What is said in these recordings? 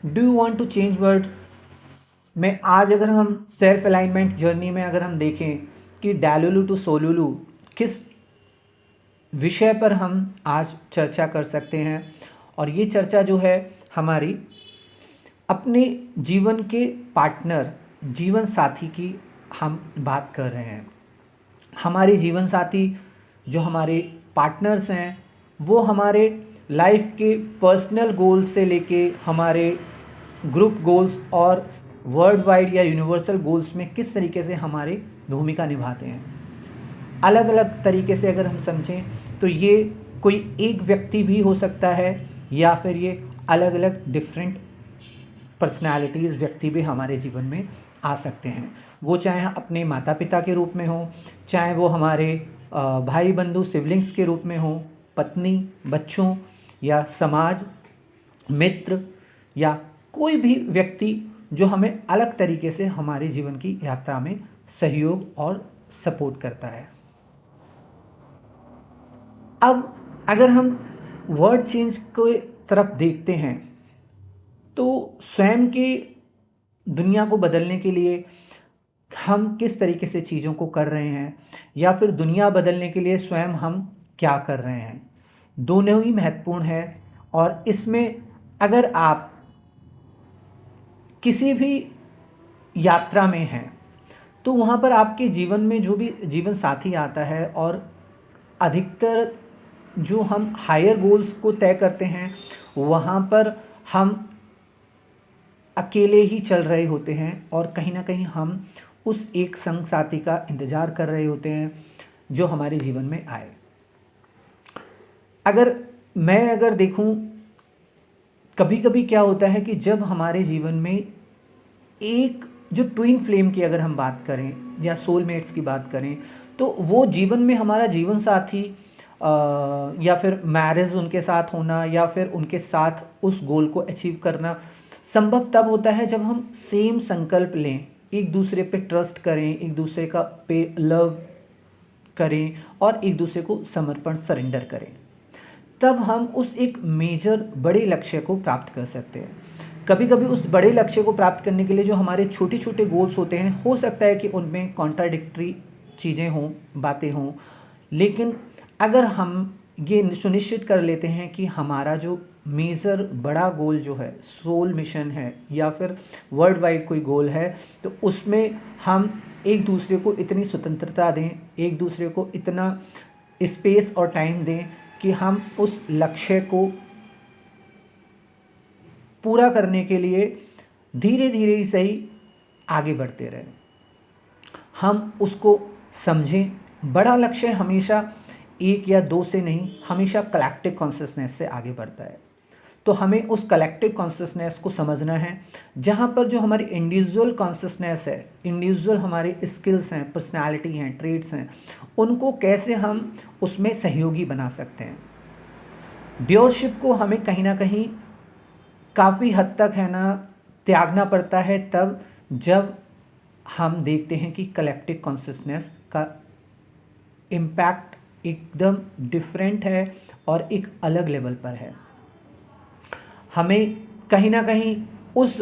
Do you want to change world में आज अगर हम सेल्फ अलाइनमेंट जर्नी में अगर हम देखें कि डेलुलु टू सोलुलु किस विषय पर हम आज चर्चा कर सकते हैं। और ये चर्चा जो है हमारी अपने जीवन के पार्टनर, जीवन साथी की हम बात कर रहे हैं। हमारे जीवन साथी जो हमारे पार्टनर्स हैं वो हमारे लाइफ के पर्सनल गोल्स से लेके हमारे ग्रुप गोल्स और वर्ल्ड वाइड या यूनिवर्सल गोल्स में किस तरीके से हमारी भूमिका निभाते हैं। अलग अलग तरीके से अगर हम समझें तो ये कोई एक व्यक्ति भी हो सकता है या फिर ये अलग अलग डिफरेंट पर्सनालिटीज़ व्यक्ति भी हमारे जीवन में आ सकते हैं। वो चाहे अपने माता पिता के रूप में हो, चाहे वो हमारे भाई बंधु सिबलिंग्स के रूप में हो, पत्नी, बच्चों या समाज, मित्र या कोई भी व्यक्ति जो हमें अलग तरीके से हमारे जीवन की यात्रा में सहयोग और सपोर्ट करता है। अब अगर हम वर्ड चेंज के तरफ देखते हैं तो स्वयं की दुनिया को बदलने के लिए हम किस तरीके से चीज़ों को कर रहे हैं या फिर दुनिया बदलने के लिए स्वयं हम क्या कर रहे हैं, दोनों ही महत्वपूर्ण है। और इसमें अगर आप किसी भी यात्रा में हैं तो वहाँ पर आपके जीवन में जो भी जीवन साथी आता है और अधिकतर जो हम हायर गोल्स को तय करते हैं वहाँ पर हम अकेले ही चल रहे होते हैं और कहीं ना कहीं हम उस एक संग साथी का इंतज़ार कर रहे होते हैं जो हमारे जीवन में आए। अगर देखूं, कभी कभी क्या होता है कि जब हमारे जीवन में एक जो ट्विन फ्लेम की अगर हम बात करें या सोलमेट्स की बात करें तो वो जीवन में हमारा जीवन साथी या फिर मैरिज उनके साथ होना या फिर उनके साथ उस गोल को अचीव करना संभव तब होता है जब हम सेम संकल्प लें, एक दूसरे पे ट्रस्ट करें, एक दूसरे का पे लव करें और एक दूसरे को समर्पण सरेंडर करें। तब हम उस एक मेजर बड़े लक्ष्य को प्राप्त कर सकते हैं। कभी कभी उस बड़े लक्ष्य को प्राप्त करने के लिए जो हमारे छोटे छोटे गोल्स होते हैं हो सकता है कि उनमें कॉन्ट्राडिक्टरी चीज़ें हों, बातें हों, लेकिन अगर हम ये सुनिश्चित कर लेते हैं कि हमारा जो मेजर बड़ा गोल जो है, सोल मिशन है या फिर वर्ल्ड वाइड कोई गोल है, तो उसमें हम एक दूसरे को इतनी स्वतंत्रता दें, एक दूसरे को इतना स्पेस और टाइम दें कि हम उस लक्ष्य को पूरा करने के लिए धीरे धीरे ही सही आगे बढ़ते रहें। हम उसको समझें। बड़ा लक्ष्य हमेशा एक या दो से नहीं, हमेशा कलेक्टिव कॉन्शियसनेस से आगे बढ़ता है। तो हमें उस कलेक्टिव कॉन्शियसनेस को समझना है जहाँ पर जो हमारी इंडिविजुअल कॉन्शियसनेस है, इंडिविजुअल हमारे स्किल्स हैं, पर्सनालिटी हैं, ट्रेड्स हैं, उनको कैसे हम उसमें सहयोगी बना सकते हैं। ड्योरशिप को हमें कहीं ना कहीं काफ़ी हद तक है ना त्यागना पड़ता है तब जब हम देखते हैं कि कलेक्टिव कॉन्शियसनेस का इम्पैक्ट एकदम डिफरेंट है और एक अलग लेवल पर है। हमें कहीं ना कहीं उस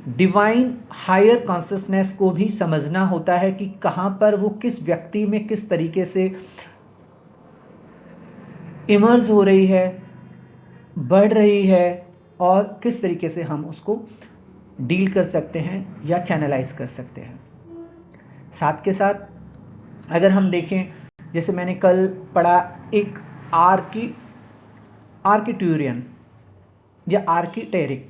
डिवाइन हायर कॉन्शियसनेस को भी समझना होता है कि कहाँ पर वो किस व्यक्ति में किस तरीके से इमर्ज हो रही है, बढ़ रही है और किस तरीके से हम उसको डील कर सकते हैं या चैनलाइज कर सकते हैं। साथ के साथ अगर हम देखें, जैसे मैंने कल पढ़ा एक आर्किट्यूरियन या आर्किटेरिक,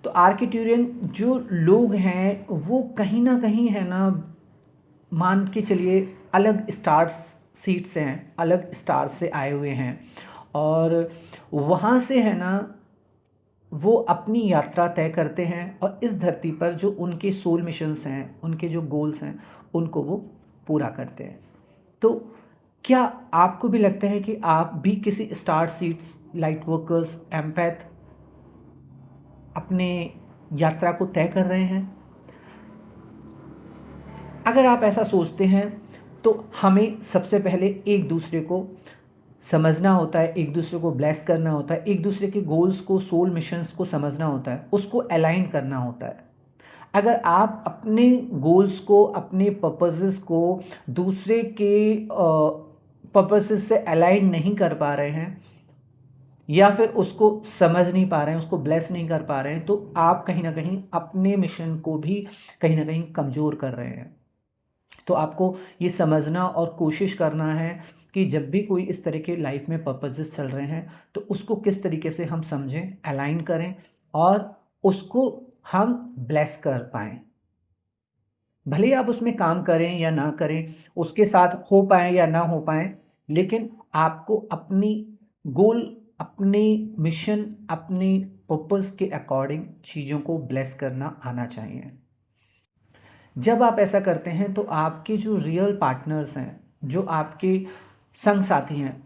तो आर्किट्यूरियन जो लोग हैं वो कहीं ना कहीं है ना, मान के चलिए अलग स्टार्स सीट से हैं, अलग स्टार्स से आए हुए हैं और वहाँ से है ना वो अपनी यात्रा तय करते हैं और इस धरती पर जो उनके सोल मिशंस हैं, उनके जो गोल्स हैं, उनको वो पूरा करते हैं। तो क्या आपको भी लगता है कि आप भी किसी star seeds, light workers, empath अपने यात्रा को तय कर रहे हैं? अगर आप ऐसा सोचते हैं तो हमें सबसे पहले एक दूसरे को समझना होता है, एक दूसरे को ब्लेस करना होता है, एक दूसरे के गोल्स को, सोल मिशंस को समझना होता है, उसको अलाइन करना होता है। अगर आप अपने गोल्स को, अपने पर्पसेस को दूसरे के पर्पसेस से अलाइन नहीं कर पा रहे हैं या फिर उसको समझ नहीं पा रहे हैं, उसको ब्लेस नहीं कर पा रहे हैं, तो आप कहीं ना कहीं अपने मिशन को भी कहीं ना कहीं कमज़ोर कर रहे हैं। तो आपको ये समझना और कोशिश करना है कि जब भी कोई इस तरह के लाइफ में पर्पसेस चल रहे हैं तो उसको किस तरीके से हम समझें, अलाइन करें और उसको हम ब्लेस कर पाएँ। भले ही आप उसमें काम करें या ना करें, उसके साथ हो पाएँ या ना हो पाएँ, लेकिन आपको अपनी गोल, अपनी मिशन, अपनी पर्पस के अकॉर्डिंग चीज़ों को ब्लेस करना आना चाहिए। जब आप ऐसा करते हैं तो आपके जो रियल पार्टनर्स हैं, जो आपके संग साथी हैं,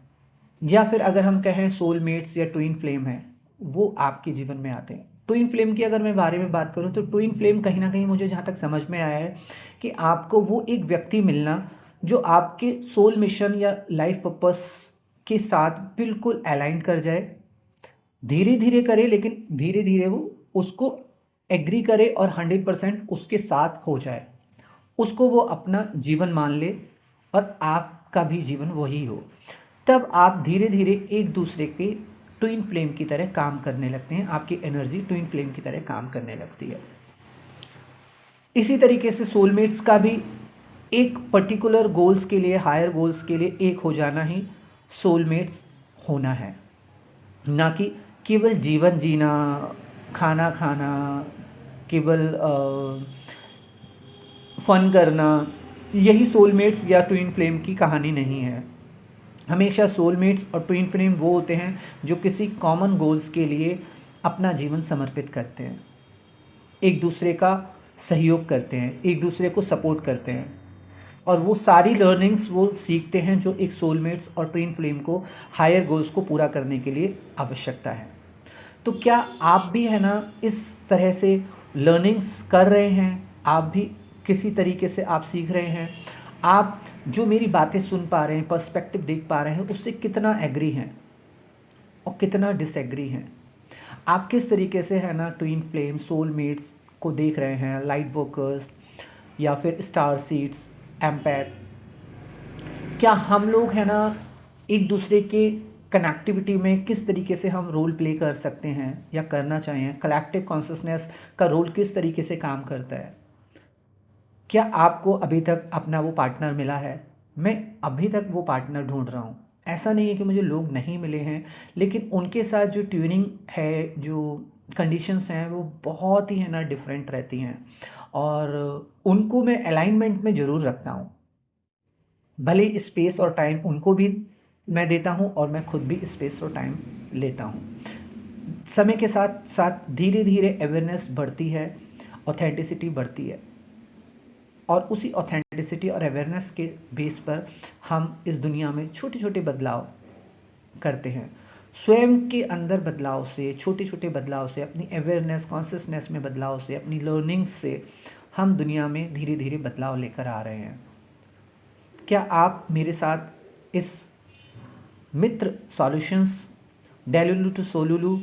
या फिर अगर हम कहें सोलमेट्स या ट्विन फ्लेम हैं, वो आपके जीवन में आते हैं। ट्विन फ्लेम की अगर मैं बारे में बात करूं तो ट्विन फ्लेम कहीं ना कहीं मुझे जहाँ तक समझ में आया है कि आपको वो एक व्यक्ति मिलना जो आपके सोल मिशन या लाइफ पर्पस के साथ बिल्कुल अलाइन कर जाए। धीरे धीरे करे, लेकिन धीरे धीरे वो उसको एग्री करे और 100% उसके साथ हो जाए, उसको वो अपना जीवन मान ले और आपका भी जीवन वही हो। तब आप धीरे धीरे एक दूसरे के ट्विन फ्लेम की तरह काम करने लगते हैं, आपकी एनर्जी ट्विन फ्लेम की तरह काम करने लगती है। इसी तरीके से सोलमेट्स का भी एक पर्टिकुलर गोल्स के लिए, हायर गोल्स के लिए एक हो जाना ही सोलमेट्स होना है, ना कि केवल जीवन जीना, खाना खाना, केवल फन करना। यही सोलमेट्स या ट्विन फ्लेम की कहानी नहीं है। हमेशा सोलमेट्स और ट्विन फ्लेम वो होते हैं जो किसी कॉमन गोल्स के लिए अपना जीवन समर्पित करते हैं, एक दूसरे का सहयोग करते हैं, एक दूसरे को सपोर्ट करते हैं और वो सारी लर्निंग्स वो सीखते हैं जो एक सोलमेट्स और ट्विन फ्लेम को हायर गोल्स को पूरा करने के लिए आवश्यकता है। तो क्या आप भी है ना इस तरह से लर्निंग्स कर रहे हैं? आप भी किसी तरीके से आप सीख रहे हैं? आप जो मेरी बातें सुन पा रहे हैं, पर्सपेक्टिव देख पा रहे हैं, उससे कितना एग्री हैं और कितना डिसएग्री हैं? आप किस तरीके से है ना ट्विन फ्लेम, सोलमेट्स को देख रहे हैं, लाइट वर्कर्स या फिर स्टार सीड्स, एम्पैथ? क्या हम लोग है ना एक दूसरे के कनेक्टिविटी में किस तरीके से हम रोल प्ले कर सकते हैं या करना चाहिए? कलेक्टिव कॉन्शसनेस का रोल किस तरीके से काम करता है? क्या आपको अभी तक अपना वो पार्टनर मिला है? मैं अभी तक वो पार्टनर ढूंढ रहा हूँ। ऐसा नहीं है कि मुझे लोग नहीं मिले हैं, लेकिन उनके साथ जो ट्यूनिंग है, जो कंडीशंस हैं, वो बहुत ही है ना डिफरेंट रहती हैं और उनको मैं अलाइनमेंट में ज़रूर रखता हूँ। भले स्पेस और टाइम उनको भी मैं देता हूँ और मैं खुद भी स्पेस और टाइम लेता हूँ। समय के साथ साथ धीरे धीरे अवेयरनेस बढ़ती है, ऑथेंटिसिटी बढ़ती है और उसी ऑथेंटिसिटी और अवेयरनेस के बेस पर हम इस दुनिया में छोटे छोटे बदलाव करते हैं। स्वयं के अंदर बदलाव से, छोटे छोटे बदलाव से, अपनी अवेयरनेस, कॉन्शियसनेस में बदलाव से, अपनी लर्निंग्स से हम दुनिया में धीरे धीरे बदलाव लेकर आ रहे हैं। क्या आप मेरे साथ इस मित्र सॉल्यूशंस डेलुलू टू सोलुलू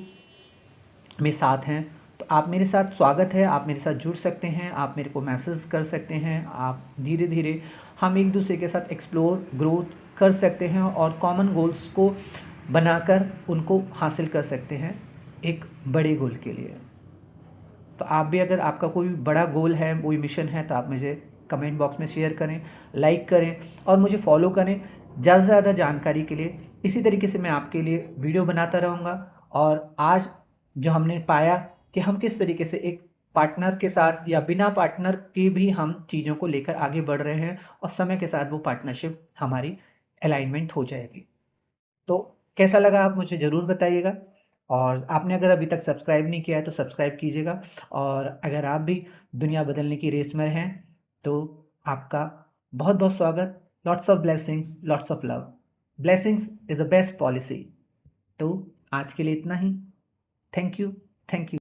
में साथ हैं? तो आप मेरे साथ, स्वागत है, आप मेरे साथ जुड़ सकते हैं, आप मेरे को मैसेज कर सकते हैं। आप धीरे धीरे हम एक दूसरे के साथ एक्सप्लोर, ग्रोथ कर सकते हैं और कॉमन गोल्स को बनाकर उनको हासिल कर सकते हैं एक बड़े गोल के लिए। तो आप भी अगर आपका कोई बड़ा गोल है, कोई मिशन है, तो आप मुझे कमेंट बॉक्स में शेयर करें, लाइक करें और मुझे फॉलो करें ज़्यादा से ज़्यादा जानकारी के लिए। इसी तरीके से मैं आपके लिए वीडियो बनाता रहूँगा और आज जो हमने पाया कि हम किस तरीके से एक पार्टनर के साथ या बिना पार्टनर के भी हम चीज़ों को लेकर आगे बढ़ रहे हैं और समय के साथ वो पार्टनरशिप हमारी अलाइनमेंट हो जाएगी। तो कैसा लगा आप मुझे ज़रूर बताइएगा और आपने अगर अभी तक सब्सक्राइब नहीं किया है तो सब्सक्राइब कीजिएगा और अगर आप भी दुनिया बदलने की रेस में हैं तो आपका बहुत बहुत स्वागत। Lots of blessings, lots of love. Blessings is the best policy. तो आज के लिए इतना ही। Thank you, thank you.